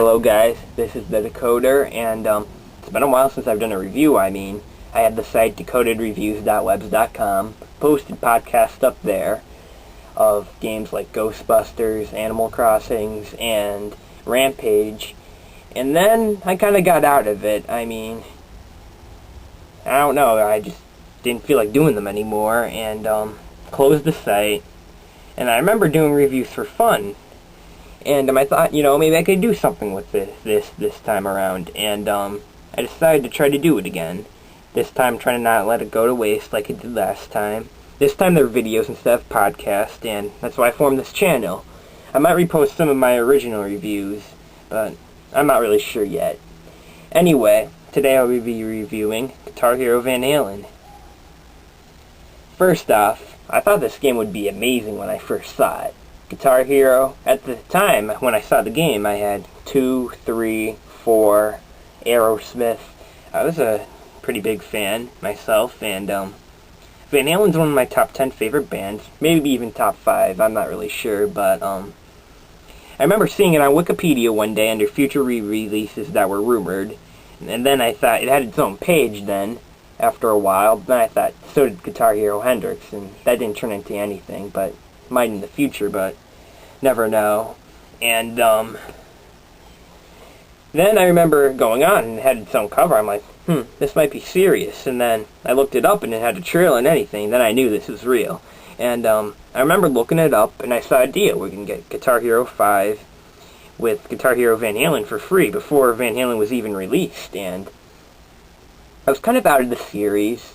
Hello guys, this is the Decoder, and it's been a while since I've done a review. I had the site decodedreviews.webs.com, posted podcasts up there of games like Ghostbusters, Animal Crossings, and Rampage, and then I kind of got out of it. I don't know, I just didn't feel like doing them anymore, and closed the site. And I remember doing reviews for fun, and I thought, maybe I could do something with this time around, and I decided to try to do it again. This time, trying to not let it go to waste like it did last time. This time they're videos instead of podcasts, and that's why I formed this channel. I might repost some of my original reviews, but I'm not really sure yet. Anyway, today I'll be reviewing Guitar Hero Van Halen. First off, I thought this game would be amazing when I first saw it. Guitar Hero, at the time when I saw the game, I had 2, 3, 4, Aerosmith. I was a pretty big fan myself, and Van Halen's one of my top 10 favorite bands, maybe even top 5, I'm not really sure, but I remember seeing it on Wikipedia one day under future re-releases that were rumored, and then I thought it had its own page then, after a while. Then I thought, so did Guitar Hero Hendrix, and that didn't turn into anything, but might in the future, but never know. And then I remember going on and it had its own cover. I'm like, this might be serious. And then I looked it up and it had a trailer and anything. Then I knew this was real. And I remember looking it up and I saw a deal. We can get Guitar Hero 5 with Guitar Hero Van Halen for free before Van Halen was even released. And I was kind of out of the series.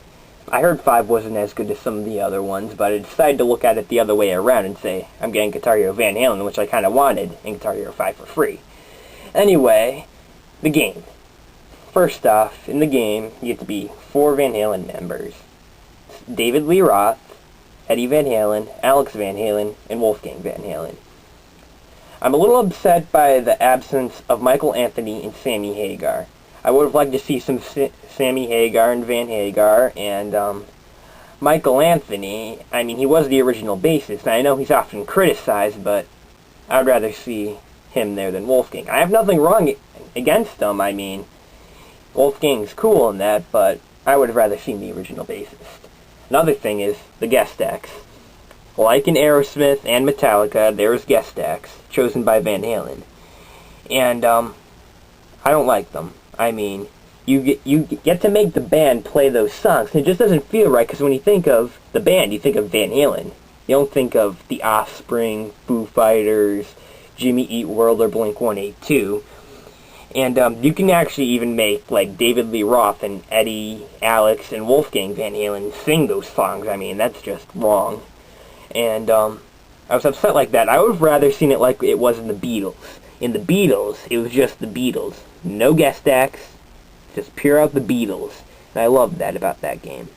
I heard 5 wasn't as good as some of the other ones, but I decided to look at it the other way around and say, I'm getting Guitar Hero Van Halen, which I kind of wanted, and Guitar Hero 5 for free. Anyway, the game. First off, in the game, you get to be 4 Van Halen members. David Lee Roth, Eddie Van Halen, Alex Van Halen, and Wolfgang Van Halen. I'm a little upset by the absence of Michael Anthony and Sammy Hagar. I would have liked to see some Sammy Hagar and Van Hagar, and Michael Anthony, he was the original bassist, and I know he's often criticized, but I'd rather see him there than Wolfgang. I have nothing wrong against him. Wolfgang's cool in that, but I would have rather seen the original bassist. Another thing is the guest acts. Like in Aerosmith and Metallica, there was guest acts chosen by Van Halen, and I don't like them. You get to make the band play those songs, and it just doesn't feel right, because when you think of the band, you think of Van Halen. You don't think of The Offspring, Foo Fighters, Jimmy Eat World, or Blink-182. And you can actually even make, like, David Lee Roth and Eddie, Alex, and Wolfgang Van Halen sing those songs. That's just wrong. And I was upset like that. I would have rather seen it like it was in the Beatles. In the Beatles, it was just the Beatles. No guest acts, just pure out the Beatles. And I loved that about that game.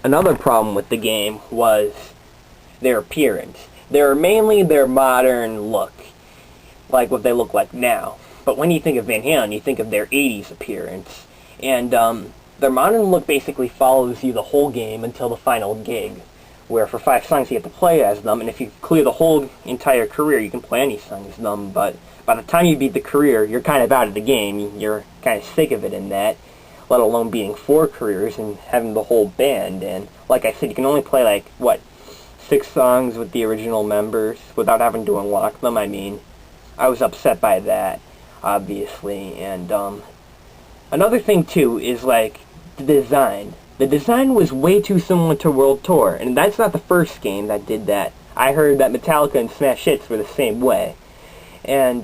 Another problem with the game was their appearance. They're mainly their modern look, like what they look like now. But when you think of Van Halen, you think of their 80s appearance. And their modern look basically follows you the whole game until the final gig, where for 5 songs you have to play as them, and if you clear the whole entire career, you can play any song as them, but by the time you beat the career, you're kind of out of the game. You're kind of sick of it in that, let alone beating 4 careers and having the whole band. And like I said, you can only play 6 songs with the original members without having to unlock them. I was upset by that, obviously. And another thing too is the design. The design was way too similar to World Tour, and that's not the first game that did that. I heard that Metallica and Smash Hits were the same way. And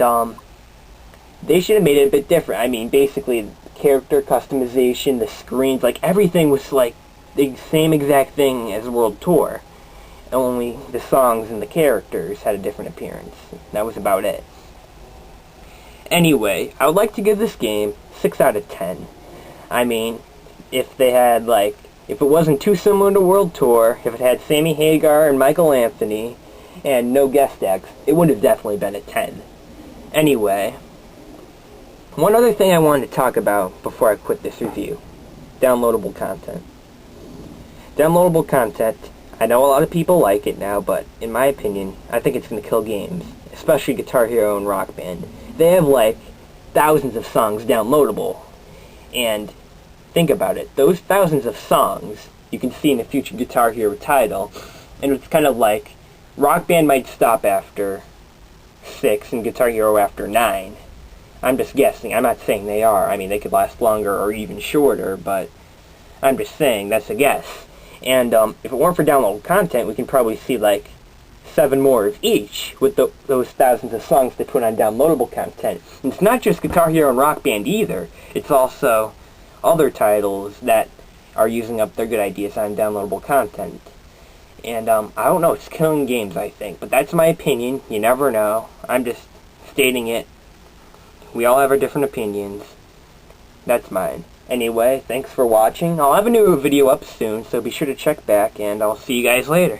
they should have made it a bit different. Basically, character customization, the screens, everything was the same exact thing as World Tour. Only the songs and the characters had a different appearance. That was about it. Anyway, I would like to give this game 6 out of 10. If they had, if it wasn't too similar to World Tour, if it had Sammy Hagar and Michael Anthony, and no guest acts, it would have definitely been a 10. Anyway, one other thing I wanted to talk about before I quit this review. Downloadable content. Downloadable content, I know a lot of people like it now, but in my opinion, I think it's going to kill games, especially Guitar Hero and Rock Band. They have thousands of songs downloadable. And think about it. Those thousands of songs you can see in a future Guitar Hero title, and it's kind of like Rock Band might stop after 6 and Guitar Hero after 9. I'm just guessing. I'm not saying they are. I mean, they could last longer or even shorter, but I'm just saying that's a guess. And if it weren't for downloadable content, we can probably see like 7 more of each with those thousands of songs they put on downloadable content. And it's not just Guitar Hero and Rock Band either. It's also other titles that are using up their good ideas on downloadable content. And I don't know, it's killing games, I think. But that's my opinion. You never know. I'm just stating it. We all have our different opinions. That's mine. Anyway, thanks for watching. I'll have a new video up soon, so be sure to check back, and I'll see you guys later.